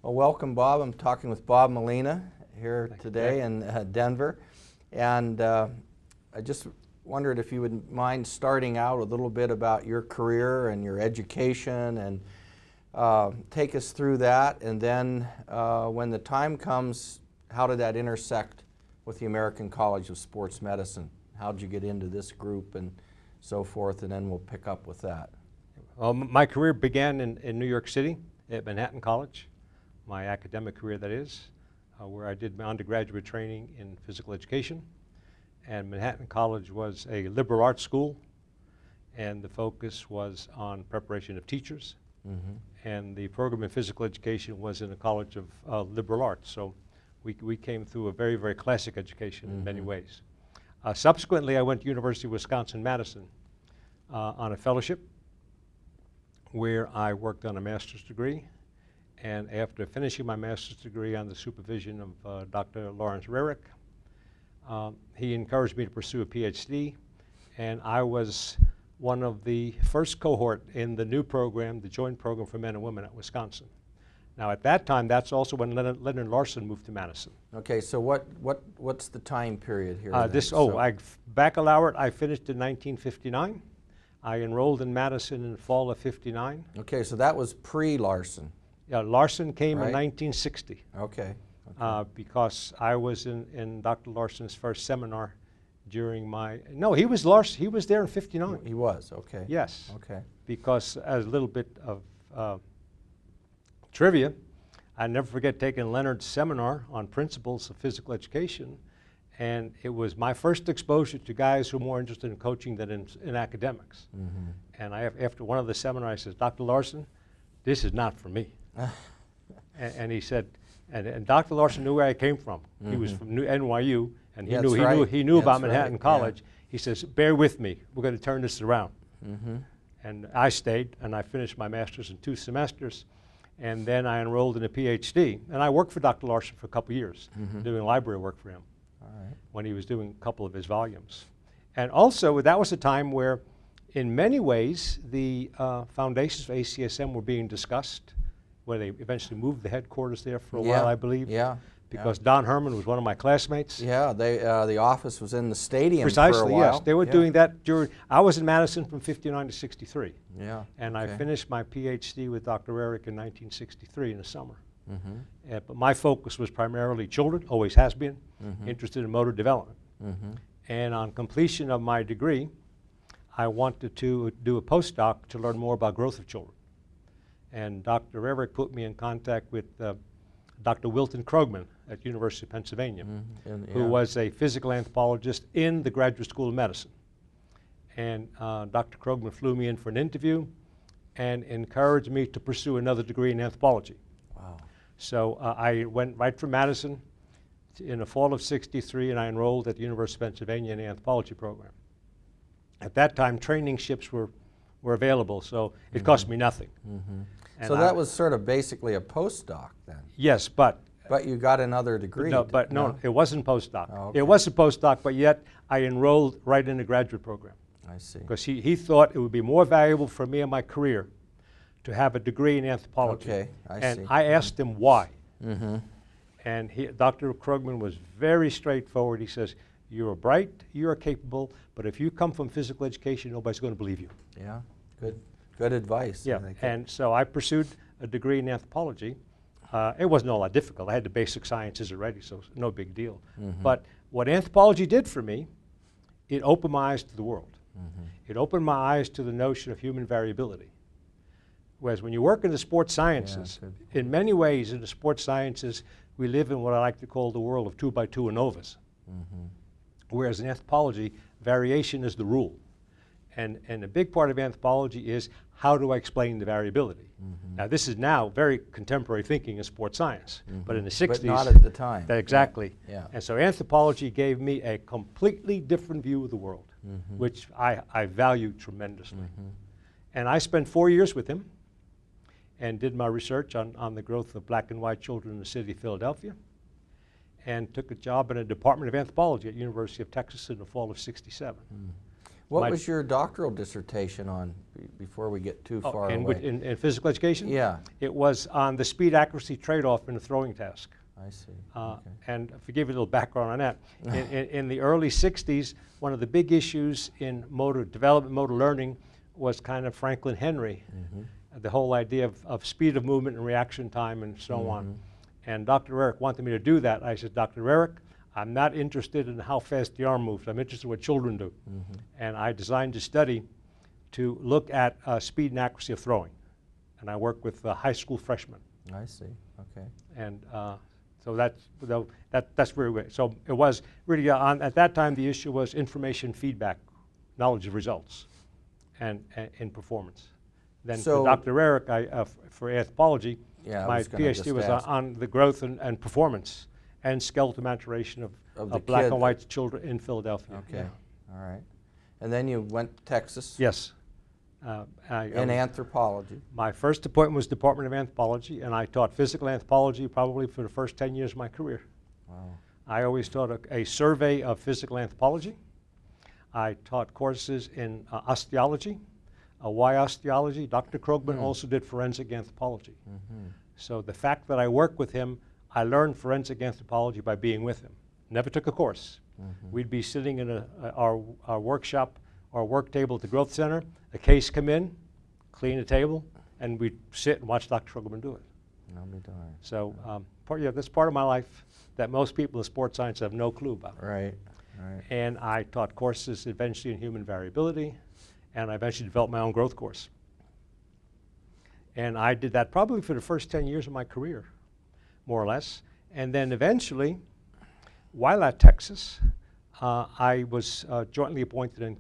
Well, welcome, Bob. I'm talking with Bob Malina here today in Denver. And I just wondered if you would mind starting out a little bit about your career and your education and take us through that. And then when the time comes, how did that intersect with the American College of Sports Medicine? How did you get into this group and so forth? And then we'll pick up with that. Well, my career began in New York City at Manhattan College, my academic career that is, where I did my undergraduate training in physical education. And Manhattan College was a liberal arts school, and the focus was on preparation of teachers. And the program in physical education was in the College of Liberal Arts. So we came through a very, very classic education in many ways. Subsequently, I went to University of Wisconsin-Madison on a fellowship where I worked on a master's degree. And after finishing my master's degree on the supervision of Dr. Lawrence Rarick, he encouraged me to pursue a Ph.D. And I was one of the first cohort in the new program, the joint program for men and women at Wisconsin. Now at that time, that's also when Leonard Larson moved to Madison. Okay, so what's the time period here? Baccalaureate, I finished in 1959. I enrolled in Madison in the fall of '59. Okay, so that was pre-Larson. Yeah, Larson came Right. in 1960. Okay. Because I was in Dr. Larson's first seminar during my, no, he was there in '59. He was, okay. Yes. Okay. Because as a little bit of trivia, I never forget taking Leonard's seminar on principles of physical education, and it was my first exposure to guys who were more interested in coaching than in academics. And after one of the seminars, I said, Dr. Larson, this is not for me. and he said, and Dr. Larson knew where I came from. He was from NYU, and he knew about Manhattan College. Yeah. He says, bear with me, we're going to turn this around. And I stayed, and I finished my master's in 2 semesters, and then I enrolled in a Ph.D. And I worked for Dr. Larson for a couple years, doing library work for him when he was doing a couple of his volumes. And also, that was a time where, in many ways, the foundations for ACSM were being discussed, where they eventually moved the headquarters there for a while, I believe. Yeah. Because Don Herman was one of my classmates. Yeah, the office was in the stadium Precisely, for a while. Yes. They were doing that during, I was in Madison from '59 to '63. Yeah. And I finished my Ph.D. with Dr. Rarick in 1963 in the summer. But my focus was primarily children, always has been, interested in motor development. And on completion of my degree, I wanted to do a postdoc to learn more about growth of children. And Dr. Rarick put me in contact with Dr. Wilton Krogman at University of Pennsylvania, who was a physical anthropologist in the Graduate School of Medicine. And Dr. Krogman flew me in for an interview and encouraged me to pursue another degree in anthropology. Wow. So I went right from Madison in the fall of '63, and I enrolled at the University of Pennsylvania in the anthropology program. At that time, traineeships were available, so it cost me nothing. So that was sort of basically a postdoc then? Yes, but you got another degree? No, it wasn't postdoc. Oh, okay. It was a postdoc, but yet I enrolled right in the graduate program. I see. Because he thought it would be more valuable for me in my career to have a degree in anthropology. Okay, I see. And I asked him why. And Dr. Krogman was very straightforward. He says, you're bright, you're capable, but if you come from physical education, nobody's going to believe you. Yeah, good advice. Yeah, and so I pursued a degree in anthropology. It wasn't all that difficult. I had the basic sciences already, so no big deal. But what anthropology did for me, it opened my eyes to the world. It opened my eyes to the notion of human variability. Whereas when you work in the sports sciences, in many ways in the sports sciences, we live in what I like to call the world of 2x2 ANOVAs. Whereas in anthropology, variation is the rule. And a big part of anthropology is, how do I explain the variability? Now this is now very contemporary thinking in sports science, but in the '60s— But not at the time. Exactly. Yeah. And so anthropology gave me a completely different view of the world, which I value tremendously. And I spent 4 years with him and did my research on the growth of black and white children in the city of Philadelphia, and took a job in a department of anthropology at University of Texas in the fall of '67. What was your doctoral dissertation on before we get too far away? In physical education? Yeah. It was on the speed accuracy trade-off in a throwing task. I see. Okay. And if you give you a little background on that, in the early 60s, one of the big issues in motor development, motor learning, was kind of Franklin Henry, the whole idea of speed of movement and reaction time and so on. And Dr. Eric wanted me to do that. I said, Dr. Eric, I'm not interested in how fast the arm moves. I'm interested in what children do. And I designed a study to look at speed and accuracy of throwing. And I work with high school freshmen. I see. Okay. And so that's where we went. So it was really, at that time, the issue was information feedback, knowledge of results, and in performance. Then for Dr. Eric, for anthropology, my Ph.D. was on the growth and performance and skeletal maturation of black and white children in Philadelphia. Okay. Yeah. All right. And then you went to Texas. Yes. In anthropology. My first appointment was Department of Anthropology, and I taught physical anthropology probably for the first 10 years of my career. Wow. I always taught a survey of physical anthropology. I taught courses in osteology, why osteology. Dr. Krogman also did forensic anthropology. So the fact that I worked with him, I learned forensic anthropology by being with him. Never took a course. We'd be sitting in our workshop, our work table at the Growth Center, a case come in, clean the table, and we'd sit and watch Dr. Krogman do it. I'll be darned. So that's part of my life that most people in sports science have no clue about. Right, right. And I taught courses eventually in human variability, and I eventually developed my own growth course. And I did that probably for the first 10 years of my career, more or less. And then eventually, while at Texas, I was jointly appointed in,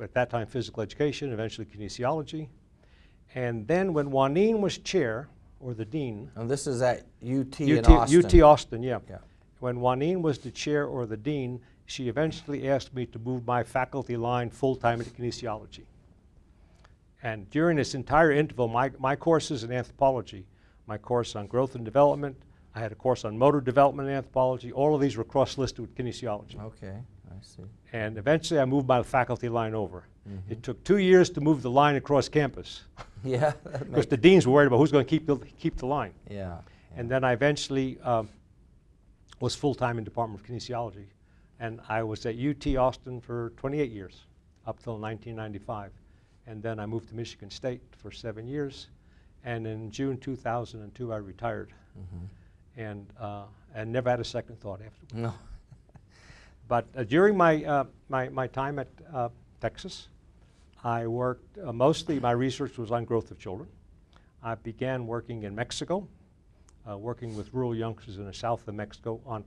at that time, physical education, eventually kinesiology. And then when Juanine was chair, or the dean. And this is at UT in Austin. UT Austin, yeah. When Juanine was the chair or the dean, she eventually asked me to move my faculty line full-time into kinesiology. And during this entire interval, my courses in anthropology, my course on growth and development, I had a course on motor development in anthropology, all of these were cross-listed with kinesiology. Okay, I see. And eventually I moved my faculty line over. It took 2 years to move the line across campus. Yeah. Because the deans were worried about who's going to keep the line. Yeah. And then I eventually was full-time in Department of Kinesiology. And I was at UT Austin for 28 years, up till 1995. And then I moved to Michigan State for 7 years. And in June 2002, I retired. And never had a second thought afterwards. No. But during my time at Texas, I worked, mostly my research was on growth of children. I began working in Mexico, working with rural youngsters in the south of Mexico on,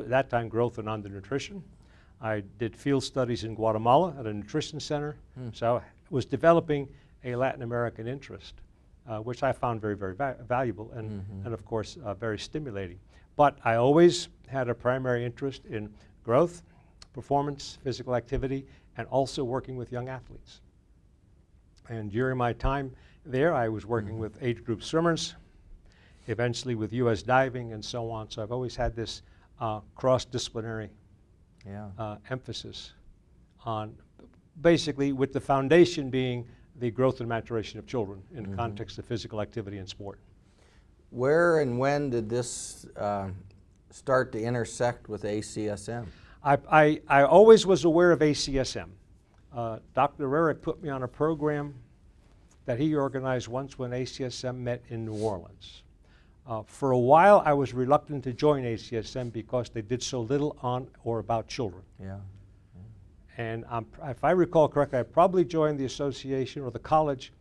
that time, growth and undernutrition. I did field studies in Guatemala at a nutrition center. So I was developing a Latin American interest, which I found very, very valuable and of course, very stimulating. But I always had a primary interest in growth, performance, physical activity, and also working with young athletes. And during my time there, I was working with age group swimmers, eventually with U.S. diving and so on. So I've always had this cross-disciplinary emphasis on, basically with the foundation being the growth and maturation of children in the context of physical activity and sport. Where and when did this start to intersect with ACSM? I always was aware of ACSM. Dr. Eric put me on a program that he organized once when ACSM met in New Orleans. For a while, I was reluctant to join ACSM because they did so little on or about children. And if I recall correctly, I probably joined the association or the college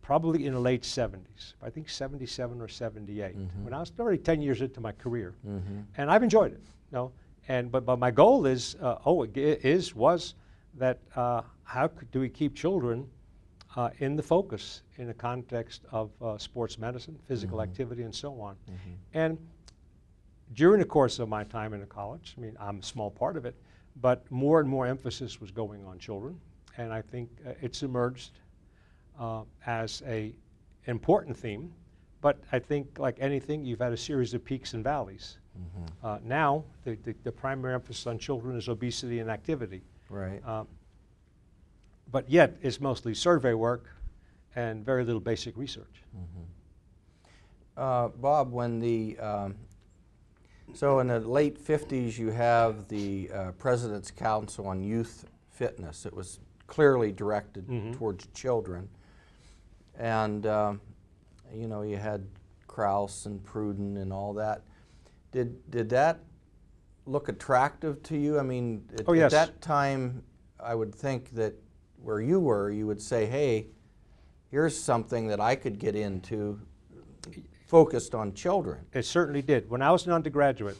probably in the late 70s. I think 77 or 78, when I was already 10 years into my career. And I've enjoyed it. But my goal was that how do we keep children in the focus in the context of sports medicine, physical activity, and so on. And during the course of my time in the college, I mean, I'm a small part of it, but more and more emphasis was going on children. And I think it's emerged as an important theme. But I think, like anything, you've had a series of peaks and valleys. Now, the primary emphasis on children is obesity and activity. Right. but yet it's mostly survey work and very little basic research. Bob, when so in the late 50s you have the President's Council on Youth Fitness. It was clearly directed towards children. And you know, you had Krause and Pruden and all that. Did that look attractive to you? I mean, yes. At that time, I would think that where you were, you would say, hey, here's something that I could get into focused on children. It certainly did. When I was an undergraduate,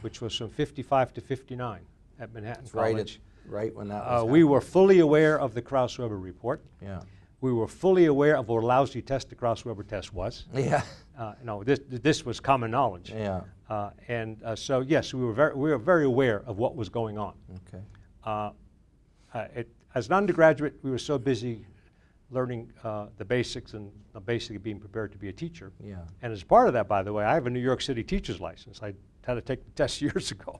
which was from 55 to 59 at Manhattan College, right when that was we were fully aware of the Krause-Weber report. Yeah. We were fully aware of what a lousy test the Krause-Weber test was. Yeah. No, this was common knowledge. Yeah. So yes, we were very aware of what was going on. Okay. As an undergraduate, we were so busy learning the basics and basically being prepared to be a teacher. Yeah. And as part of that, by the way, I have a New York City teacher's license. I had to take the test years ago.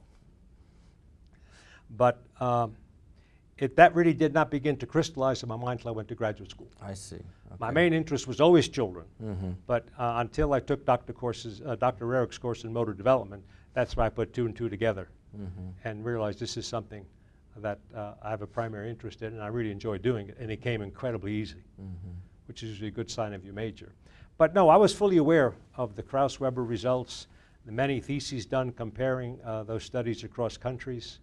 But that really did not begin to crystallize in my mind until I went to graduate school. I see. Okay. My main interest was always children, but until I took Dr. Rarick's course in motor development, that's where I put 2 and 2 together and realized this is something that I have a primary interest in, and I really enjoy doing it, and it came incredibly easy, which is usually a good sign of your major. But no, I was fully aware of the Krause-Weber results, the many theses done comparing those studies across countries,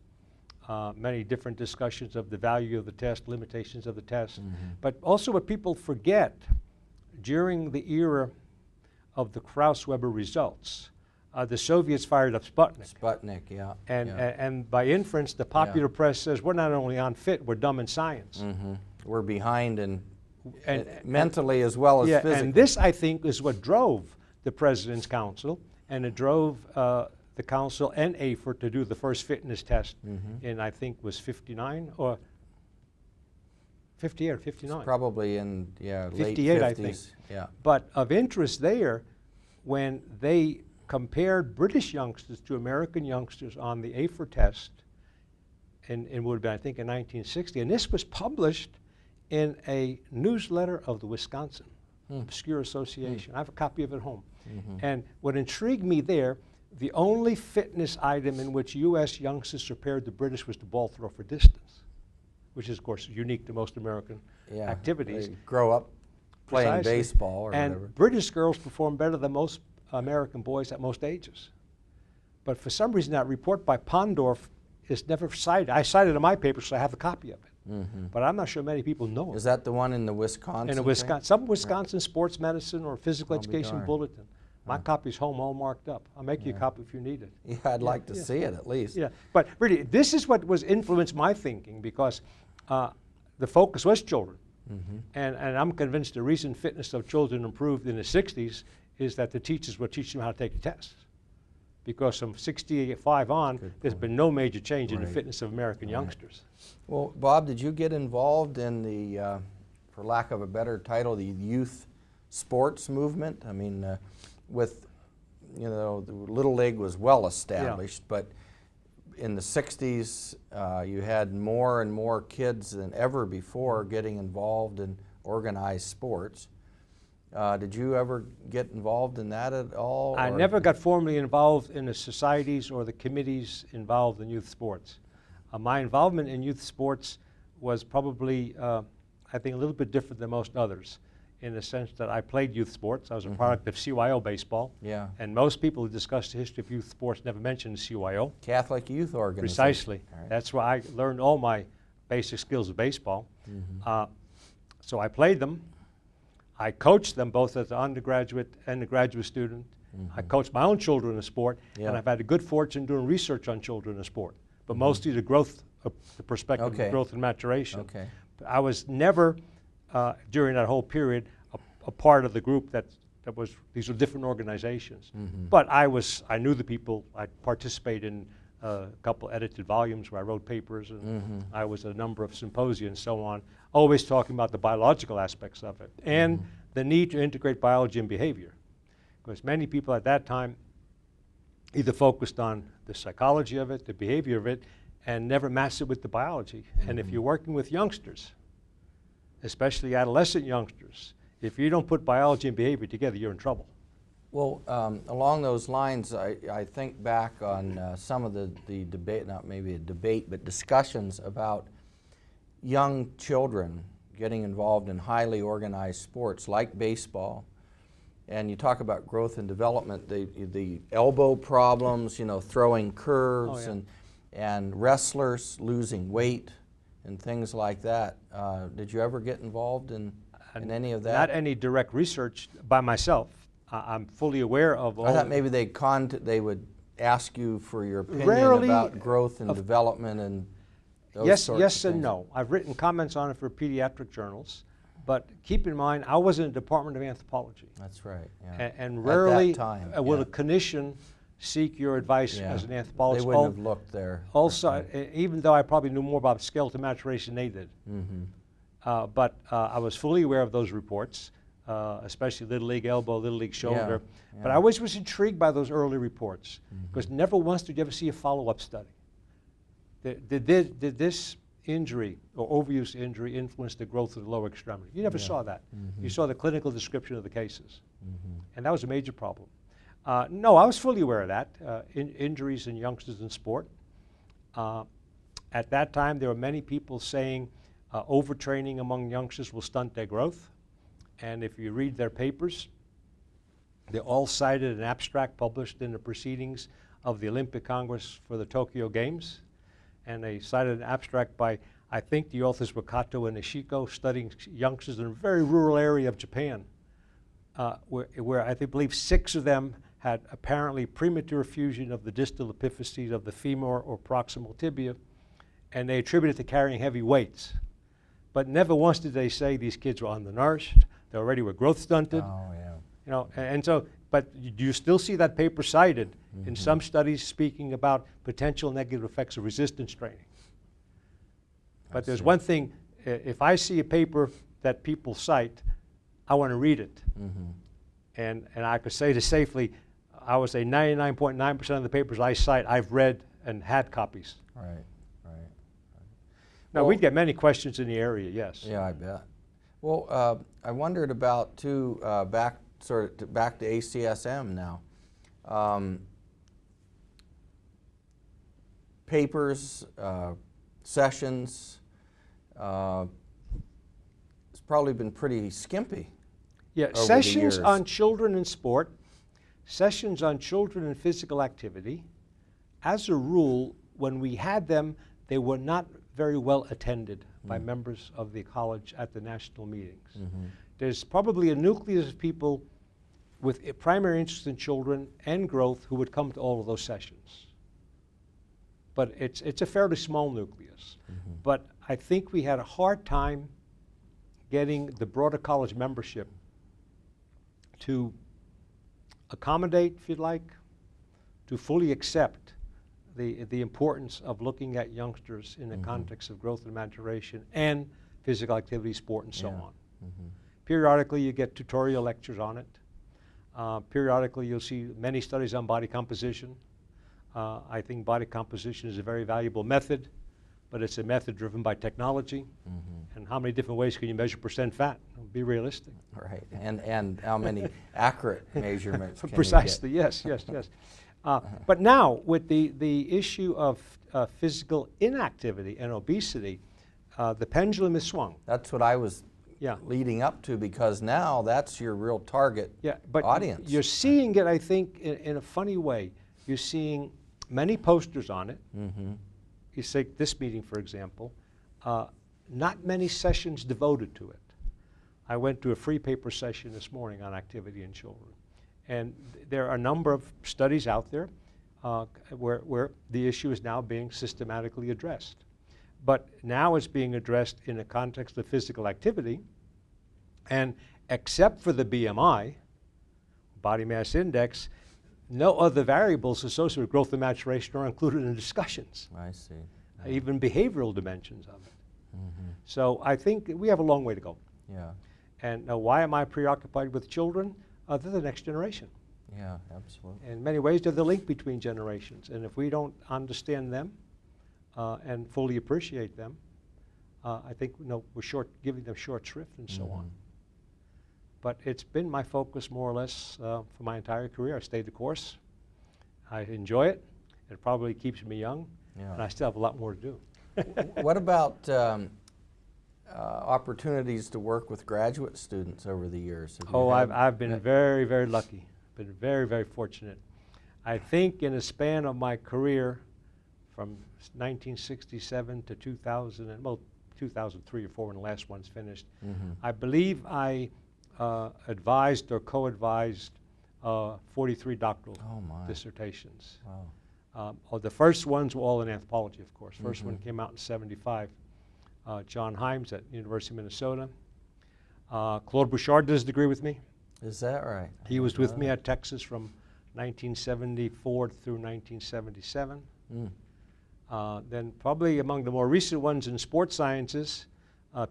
many different discussions of the value of the test, limitations of the test. But also what people forget, during the era of the Krause-Weber results, the Soviets fired up Sputnik. Sputnik, yeah. And by inference, the popular press says we're not only unfit, we're dumb in science. We're behind and mentally as well as physically. And this, I think, is what drove the President's Council, and it drove the Council and AFER to do the first fitness test in, I think, was 59 or 58 or 59. It's probably in, late 58, 50s. I think. Yeah. But of interest there, when they compared British youngsters to American youngsters on the AFER test, and it would have been, I think, in 1960, and this was published in a newsletter of the Wisconsin Obscure Association. I have a copy of it at home. And what intrigued me there, the only fitness item in which U.S. youngsters compared the British was the ball throw for distance, which is, of course, unique to most American activities. They grow up playing baseball or and whatever. British girls perform better than most American boys at most ages. But for some reason, that report by Pondorf is never cited. I cited it in my paper, so I have a copy of it. But I'm not sure many people know it. Is that the one in the Wisconsin? In a Wisconsin, some Wisconsin sports medicine or physical education darned. bulletin. My copy's home, all marked up. I'll make you a copy if you need it. Yeah, I'd like to see it at least. Yeah, but really, this is what was influenced my thinking, because the focus was children. And I'm convinced the reason fitness of children improved in the 60s is that the teachers were teaching them how to take the tests. Because from 65 on, there's been no major change in the fitness of American youngsters. Well, Bob, did you get involved in the, for lack of a better title, the youth sports movement? I mean, with, you know, the Little League was well established, but in the 60s, you had more and more kids than ever before getting involved in organized sports. Did you ever get involved in that at all? I never got formally involved in the societies or the committees involved in youth sports. My involvement in youth sports was probably, I think, a little bit different than most others, in the sense that I played youth sports. I was a product of CYO baseball. Yeah. And most people who discuss the history of youth sports never mention the CYO. Catholic Youth Organization. Precisely. Right. That's where I learned all my basic skills of baseball. So I played them. I coached them both as an undergraduate and a graduate student. I coached my own children in sport, and I've had a good fortune doing research on children in sport, but mostly the growth, the perspective of growth and maturation. Okay. But I was never, during that whole period, a part of the group that was, these were different organizations. But I knew the people. I participated in a couple edited volumes where I wrote papers, and I was at a number of symposia and so on, always talking about the biological aspects of it and the need to integrate biology and behavior. Because many people at that time either focused on the psychology of it, the behavior of it, and never matched it with the biology. And if you're working with youngsters, especially adolescent youngsters. If you don't put biology and behavior together, you're in trouble. Well, along those lines, I think back on some of the debate, not maybe a debate, but discussions about young children getting involved in highly organized sports like baseball. And you talk about growth and development, the elbow problems, you know, throwing curves, and wrestlers losing weight and things like that. Did you ever get involved in any of that? Not any direct research by myself. I'm fully aware of all. I thought maybe they would ask you for your opinion Rarely about growth and development and those sorts of Yes things. and no. I've written comments on it for pediatric journals, but keep in mind, I was in the Department of Anthropology. That's right. Yeah. And rarely At that time, will yeah. a clinician seek your advice Yeah. as an anthropologist. They wouldn't have looked there. Also, even though I probably knew more about skeletal maturation than they did. Mm-hmm. But I was fully aware of those reports, especially Little League elbow, Little League shoulder. Yeah, But yeah. I always was intrigued by those early reports, because never once did you ever see a follow-up study. Did this injury or overuse injury influence the growth of the lower extremity? You never saw that. You saw the clinical description of the cases. And that was a major problem. No, I was fully aware of that, injuries in youngsters in sport. At that time, there were many people saying overtraining among youngsters will stunt their growth. And if you read their papers, they all cited an abstract published in the proceedings of the Olympic Congress for the Tokyo Games. And they cited an abstract by, I think the authors were Kato and Ishiko, studying youngsters in a very rural area of Japan, where I believe 6 of them had apparently premature fusion of the distal epiphyses of the femur or proximal tibia, and they attributed it to carrying heavy weights. But never once did they say these kids were undernourished, they already were growth stunted. Oh, yeah. You know, and so, but you still see that paper cited in some studies speaking about potential negative effects of resistance training. But there's one thing, if I see a paper that people cite, I want to read it. And I could say this safely, I would say 99.9% of the papers I cite, I've read and had copies. Right, right. Now, Well, we'd get many questions in the area, yes. Yeah, I bet. Well, I wondered about too, back to ACSM now. Papers, sessions, it's probably been pretty skimpy. Yeah, over the sessions years. on children in sport, sessions on children in physical activity, as a rule, when we had them, they were not very well attended by members of the college at the national meetings. There's probably a nucleus of people with a primary interest in children and growth who would come to all of those sessions. But it's a fairly small nucleus. But I think we had a hard time getting the broader college membership to accommodate, if you'd like, to fully accept the importance of looking at youngsters in the context of growth and maturation and physical activity, sport, and so on. Periodically, you get tutorial lectures on it. Periodically, you'll see many studies on body composition. I think body composition is a very valuable method, but it's a method driven by technology. And how many different ways can you measure percent fat? Be realistic. Right, and how many accurate measurements can Precisely, you get? yes. But now, with the issue of physical inactivity and obesity, the pendulum is swung. That's what I was Yeah. leading up to, because now that's your real target But audience. you're seeing it, I think, in a funny way. You're seeing many posters on it. You take this meeting, for example, not many sessions devoted to it. I went to a free paper session this morning on activity in children. And there are a number of studies out there where the issue is now being systematically addressed. But now it's being addressed in the context of physical activity, and except for the BMI, body mass index, no other variables associated with growth and maturation are included in the discussions, I see. even behavioral dimensions of it. So I think we have a long way to go. Yeah, And why am I preoccupied with children? They're the next generation. yeah, absolutely. In many ways, they're the link between generations. And if we don't understand them and fully appreciate them, I think we're giving them short shrift and so on. But it's been my focus more or less for my entire career. I stayed the course. I enjoy it. It probably keeps me young, and I still have a lot more to do. What about opportunities to work with graduate students over the years? I've been very, very lucky. Been very, very fortunate. I think in a span of my career from 1967 to 2000, well, 2003 or 4 when the last one's finished, I believe I advised or co-advised 43 doctoral dissertations. Wow. The first ones were all in anthropology, of course. First one came out in '75. John Himes at University of Minnesota. Claude Bouchard did his degree with me. Is that right? He was with me at Texas from 1974 through 1977. Then probably among the more recent ones in sports sciences,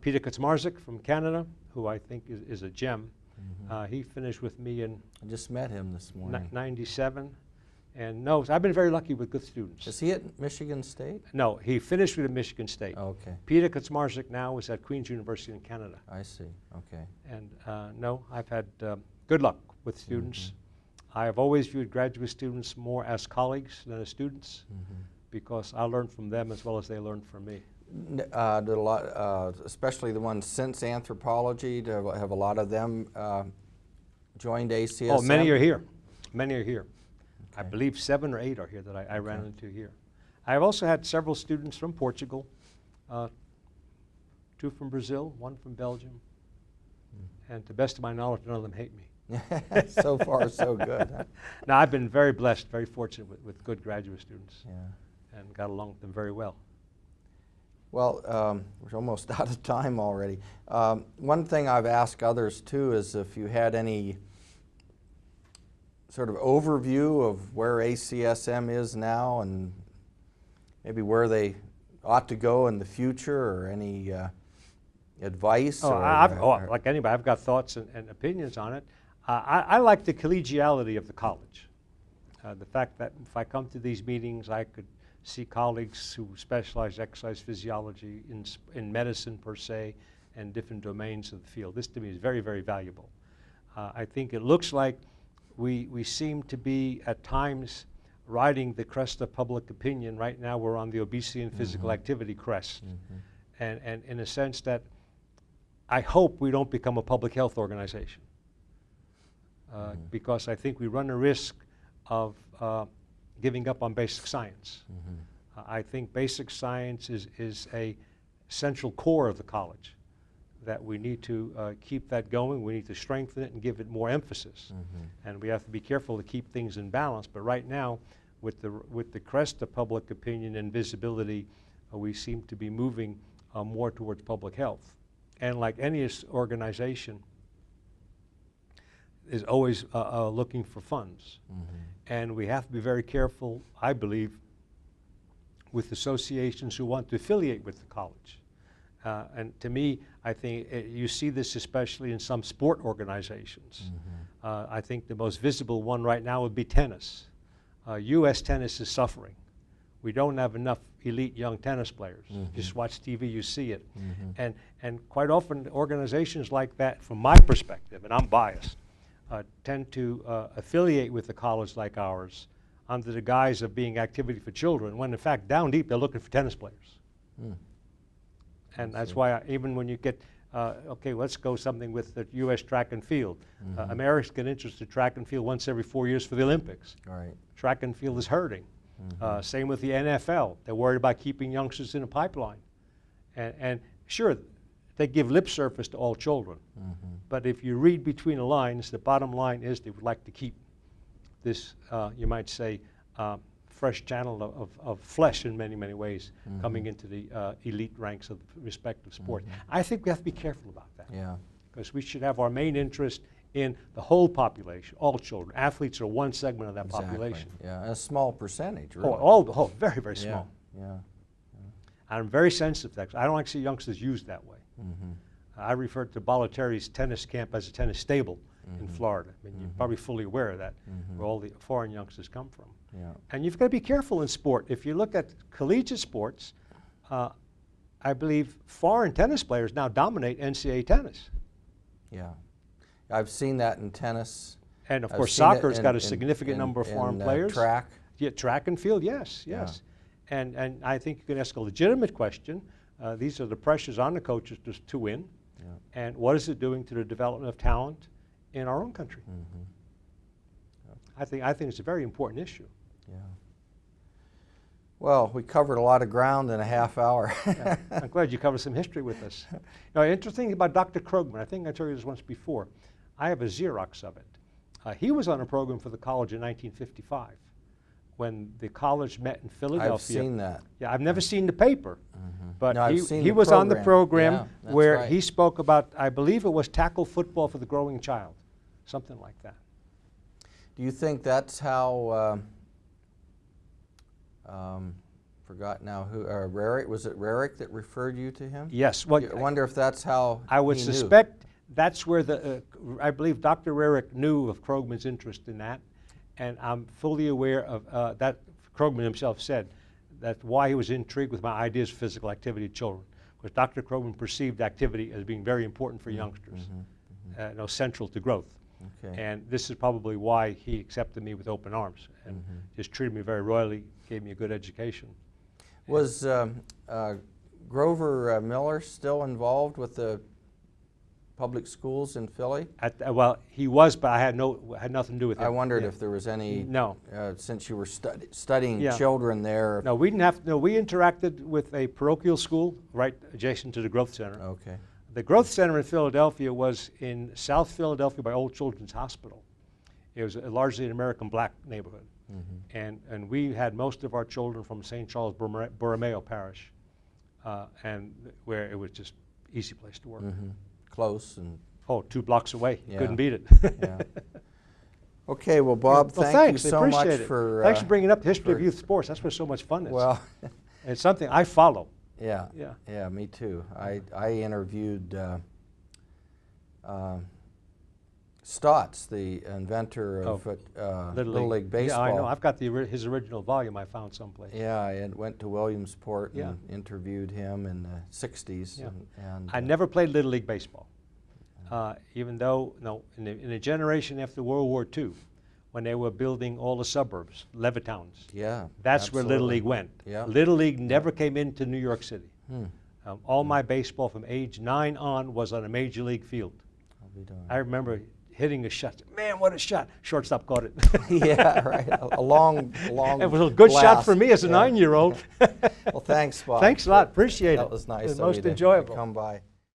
Peter Kaczmarzyk from Canada, who I think is a gem. He finished with me in I just met him this morning. '97. And no, I've been very lucky with good students. Is he at Michigan State? No, he finished with Michigan State. Okay. Peter Kaczmarzyk now is at Queen's University in Canada. I see. Okay. And no, I've had good luck with students. I have always viewed graduate students more as colleagues than as students because I learn from them as well as they learn from me. Did a lot, especially the ones since anthropology, have a lot of them joined ACSM? Oh, many are here. Many are here. Okay. I believe 7 or 8 are here that I ran into here. I've also had several students from Portugal, 2 from Brazil, 1 from Belgium, and to the best of my knowledge, none of them hate me. So far, so good. Huh? Now, I've been very blessed, very fortunate with good graduate students and got along with them very well. Well, we're almost out of time already. One thing I've asked others too is if you had any sort of overview of where ACSM is now and maybe where they ought to go in the future, or any advice? Like anybody, I've got thoughts and opinions on it. I like the collegiality of the college. The fact that if I come to these meetings, I could see colleagues who specialize in exercise physiology, in medicine per se, and different domains of the field. This to me is very, very valuable. I think it looks like we seem to be at times riding the crest of public opinion. Right now we're on the obesity and physical activity crest. And in a sense that I hope we don't become a public health organization because I think we run a risk of giving up on basic science. I think basic science is a central core of the college, that we need to keep that going. We need to strengthen it and give it more emphasis. And we have to be careful to keep things in balance. But right now, with the crest of public opinion and visibility, we seem to be moving more towards public health. And like any organization, is always looking for funds. And we have to be very careful, I believe, with associations who want to affiliate with the college. And to me, I think you see this especially in some sport organizations. I think the most visible one right now would be tennis. U.S. tennis is suffering. We don't have enough elite young tennis players. Just watch TV, you see it. And quite often organizations like that, from my perspective, and I'm biased, tend to affiliate with a college like ours under the guise of being activity for children, when in fact down deep they're looking for tennis players. And that's why even when you get, okay, let's go something with the U.S. track and field. Americans get interested in track and field once every 4 years for the Olympics. Track and field is hurting. Same with the NFL. They're worried about keeping youngsters in a pipeline. And sure, they give lip service to all children. But if you read between the lines, the bottom line is they would like to keep this, you might say, fresh channel of flesh in many, many ways coming into the elite ranks of the respective sport. I think we have to be careful about that. Because we should have our main interest in the whole population, all children. Athletes are one segment of that population. A small percentage, really. Very, very small. I'm very sensitive to that, 'cause I don't like to see youngsters used that way. I refer to Balotelli's tennis camp as a tennis stable in Florida. I mean, you're probably fully aware of that, where all the foreign youngsters come from. And you've got to be careful in sport. If you look at collegiate sports, I believe foreign tennis players now dominate NCAA tennis. Yeah. I've seen that in tennis. And of I've course, seen it soccer's in- got a in- significant in- number of foreign in, players. Track. Yeah, track and field, yes, yes. And I think you can ask a legitimate question. These are the pressures on the coaches to win. Yeah. And what is it doing to the development of talent in our own country? Mm-hmm. I think it's a very important issue. Yeah. Well, we covered a lot of ground in a half hour. Yeah, I'm glad you covered some history with us. Now, interesting thing about Dr. Krogman, I think I told you this once before. I have a Xerox of it. He was on a program for the college in 1955 when the college met in Philadelphia. I've seen that. Yeah, I've never seen the paper, but No, I've he seen he the was on the program. program Yeah, that's where right. he spoke about, I believe it was tackle football for the growing child, something like that. Do you think that's how, forgot now who, Rarick, was it Rarick that referred you to him? Yes. Well, I wonder if that's how I would he knew. suspect that's where I believe Dr. Rarick knew of Krogman's interest in that, and I'm fully aware of that. Krogman himself said that's why he was intrigued with my ideas of physical activity of children, because Dr. Krogman perceived activity as being very important for youngsters, central to growth. Okay. And this is probably why he accepted me with open arms and just treated me very royally, gave me a good education. Was Grover Miller still involved with the public schools in Philly? Well, he was, but I had nothing to do with him. I wondered Yeah. if there was any, No. since you were studying Yeah. children there. No, we didn't have. No, we interacted with a parochial school right adjacent to the Growth Center. Okay. The Growth Center in Philadelphia was in South Philadelphia by Old Children's Hospital. It was largely an American black neighborhood, and we had most of our children from St. Charles Borromeo Parish, and where it was just easy place to work. Close and. Oh, 2 blocks away. Yeah. Couldn't beat it. Yeah. Okay, well, Bob, Well, thank thanks. you I so appreciate much it. for. Thanks for bringing up the history of for- youth sports. That's where so much fun is. Well, It's something I follow. yeah. Yeah. Yeah, me too. I interviewed Stotts, the inventor of Little League Baseball. Yeah, I know. I've got his original volume I found someplace. Yeah, I went to Williamsport Yeah. and interviewed him in the 60s. Yeah. And I never played Little League Baseball, even though, in a generation after World War II, when they were building all the suburbs, Levittowns, yeah, that's where Little absolutely. League went. Yeah. Little League never came into New York City. All my baseball from age 9 on was on a major league field. I'll be darned. I remember hitting a shot. Man, what a shot. Shortstop caught it. Yeah, right. A long. It was a good shot blast. for me as a Yeah. 9-year-old. Well, thanks, Bob. Thanks a lot. Appreciate it. That was nice It was of most you to enjoyable. come by.